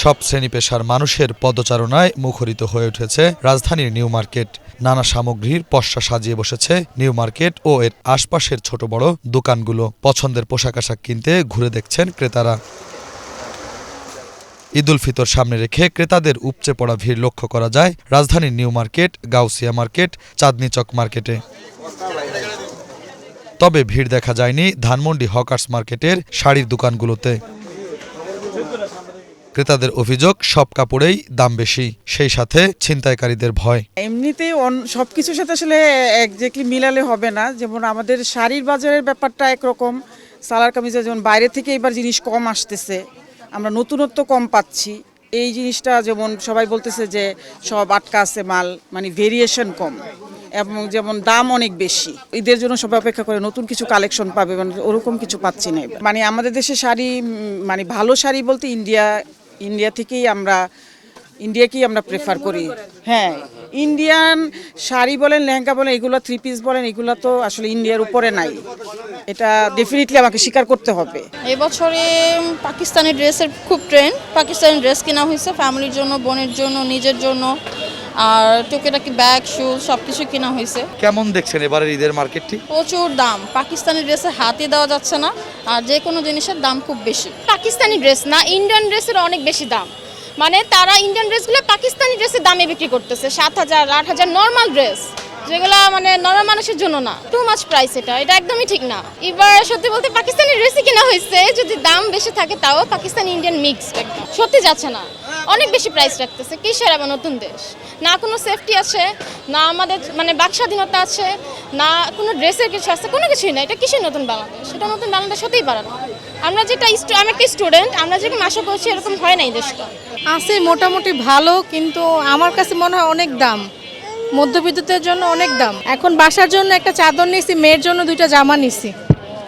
সব শ্রেণী পেশার মানুষের পদচারণায় মুখরিত হয়ে উঠেছে রাজধানীর নিউ মার্কেট। নানা সামগ্রীর পসরা সাজিয়ে বসেছে নিউ মার্কেট ও এর আশপাশের ছোট বড় দোকানগুলো। পছন্দের পোশাক আশাক কিনতে ঘুরে দেখছেন ক্রেতারা। ঈদুল ফিতর সামনে রেখে ক্রেতাদের উপচে পড়া ভিড় লক্ষ্য করা যায় রাজধানীর নিউ মার্কেট, গাউসিয়া মার্কেট, চাঁদনী চক মার্কেটে। তবে ভিড় দেখা যায়নি ধানমন্ডি হকার্স মার্কেটের শাড়ির দোকানগুলোতে। ক্রেতাদের অভিযোগ, সব কাপড়েই দাম বেশি, সেই সাথে ছিনতাইকারীদের ভয়। এমনিতেই সবকিছুর সাথে আসলে একজাক্টলি মিলালে হবে না। যেমন আমাদের শাড়ির বাজারের ব্যাপারটা একরকম, সালোয়ার কামিজের যেমন বাইরে থেকে এবার জিনিস কম আসতেছে, আমরা নতুনত্ব কম পাচ্ছি। এই জিনিসটা যেমন সবাই বলতেছে যে সব আটকা আছে মাল, মানে ভেরিয়েশন কম এবং যেমন দাম অনেক বেশি। ঈদের জন্য সবাই অপেক্ষা করে নতুন কিছু কালেকশন পাবে, মানে ওরকম কিছু পাচ্ছি না। মানে আমাদের দেশে শাড়ি, মানে ভালো শাড়ি বলতে ইন্ডিয়াকেই আমরা প্রেফার করি। হ্যাঁ, ইন্ডিয়ান শাড়ি বলেন, লেহেঙ্গা বলেন, এগুলো থ্রি পিস বলেন, এগুলো তো আসলে ইন্ডিয়ার উপরে নাই। এটা ডেফিনেটলি আমাকে স্বীকার করতে হবে। এবছরে পাকিস্তানি ড্রেসের খুব ট্রেন্ড। পাকিস্তানি ড্রেস কেনা হয়েছে ফ্যামিলির জন্য, বোনের জন্য, নিজের জন্য, আর টুকিটাকি ব্যাগ, শু সবকিছু কেনা হয়েছে। কেমন দেখছেন এবারের ঈদের মার্কেটটি? প্রচুর দাম। পাকিস্তানি ড্রেসের হাতে দেওয়া যাচ্ছে না, আর যে কোনো জিনিসের দাম খুব বেশি। পাকিস্তানি ড্রেস না, ইন্ডিয়ান ড্রেসের অনেক বেশি দাম। মানে তারা ইন্ডিয়ান ড্রেসগুলো পাকিস্তানি ড্রেসের দামে বিক্রি করতেছে, 7,000 8,000 নর্মাল ড্রেস, যেগুলো মানে নর্মাল মানুষের জন্য না। টু মাচ প্রাইস, এটা একদমই ঠিক না। এবার সত্যি বলতে পাকিস্তানি ড্রেসই কেনা হয়েছে, যদি দাম বেশি থাকে তাও পাকিস্তানি ইন্ডিয়ান মিক্স, একদম সত্যি যাচ্ছে না। অনেক বেশি প্রাইস রাখতেছে। কিসের আবার নতুন দেশ? না কোনো সেফটি আছে, না আমাদের মানে বাক স্বাধীনতা আছে, না কোনো ড্রেসের কিছু আছে, কোনো কিছুই না। এটা কিসের নতুন বাংলাদেশ? এটা নতুন বাংলাদেশ হতেই পারে না। আমি একটা স্টুডেন্ট, আমরা যেরকম আশা করছি এরকম হয় না এই দেশটা। আছে মোটামুটি ভালো, কিন্তু আমার কাছে মনে হয় অনেক দাম। মধ্যবিত্তদের জন্য অনেক দাম। এখন বাসার জন্য একটা চাদর নিয়েছি, মেয়ের জন্য 2টা জামা নিয়েছি,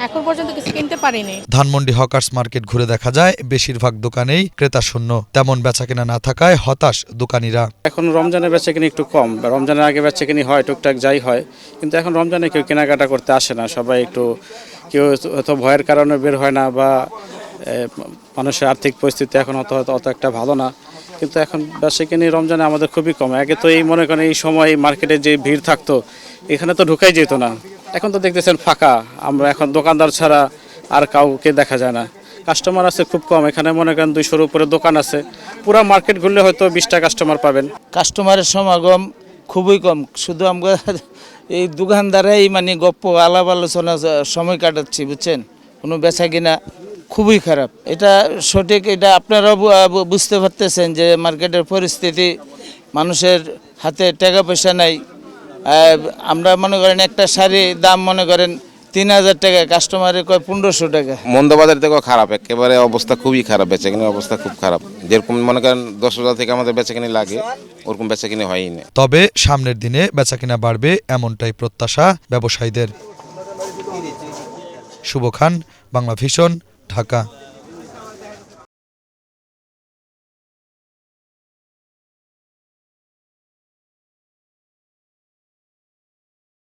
এখন পর্যন্ত কিছু কিনতে পারিনি। ধানমন্ডি হকার্স মার্কেট ঘুরে দেখা যায় বেশিরভাগ দোকানেই ক্রেতা শূন্য। তেমন বেচাকেনা না থাকায় হতাশ দোকানিরা। এখন রমজানের বেচাকেনি একটু কম, রমজানের আগে বেচাকেনি হয় টুকটাক যাই হয়, কিন্তু এখন রমজানে কেউ কেনাকাটা করতে আসে না। সবাই কেউ হয়তো ভয়ের কারণে বের হয় না, বা মানুষের আর্থিক পরিস্থিতি এখন অত একটা ভালো না। কিন্তু এখন বেচাকেনি রমজানে আমাদের খুবই কম। আগে তো এই মনে করেন এই সময় মার্কেটে যে ভিড় থাকতো, এখানে তো ঢুকাই যেত না। এখন তো দেখতেছেন ফাঁকা, আমরা এখন দোকানদার ছাড়া আর কাউকে দেখা যায় না। কাস্টমার আছে খুব কম। এখানে মনে করেন 200-র উপরে দোকান আছে। পুরো মার্কেট ঘুরলে হয়তো 20টা কাস্টমার পাবেন। কাস্টমারের সমাগম খুবই কম। শুধু আমরা এই দোকানদারাই মানে গপ্প আলাপ আলোচনা সময় কাটাচ্ছি, বুঝছেন। কোনো বেচা কিনা খুবই খারাপ। এটা সঠিক, এটা আপনারাও বুঝতে পারতেছেন যে মার্কেটের পরিস্থিতি, মানুষের হাতে টাকা পয়সা নাই। আমরা মনে করেন একটা শাড়ি দাম মনে করেন 3,000 টাকা, কাস্টমারের কয় 1,500 টাকা। মন্দবাজার থেকেও খারাপ, একেবারে অবস্থা খুবই খারাপ, বেচাকেনির অবস্থা খুব খারাপ। যেরকম মনে করেন 10,000 থেকে আমাদের বেচাকেনি লাগে, ওরকম বেচাকেনি হয়ই না। তবে সামনের দিনে বেচাকেনা বাড়বে এমনটাই প্রত্যাশা ব্যবসায়ীদের। শুভ খান, বাংলা ভিশন, ঢাকা।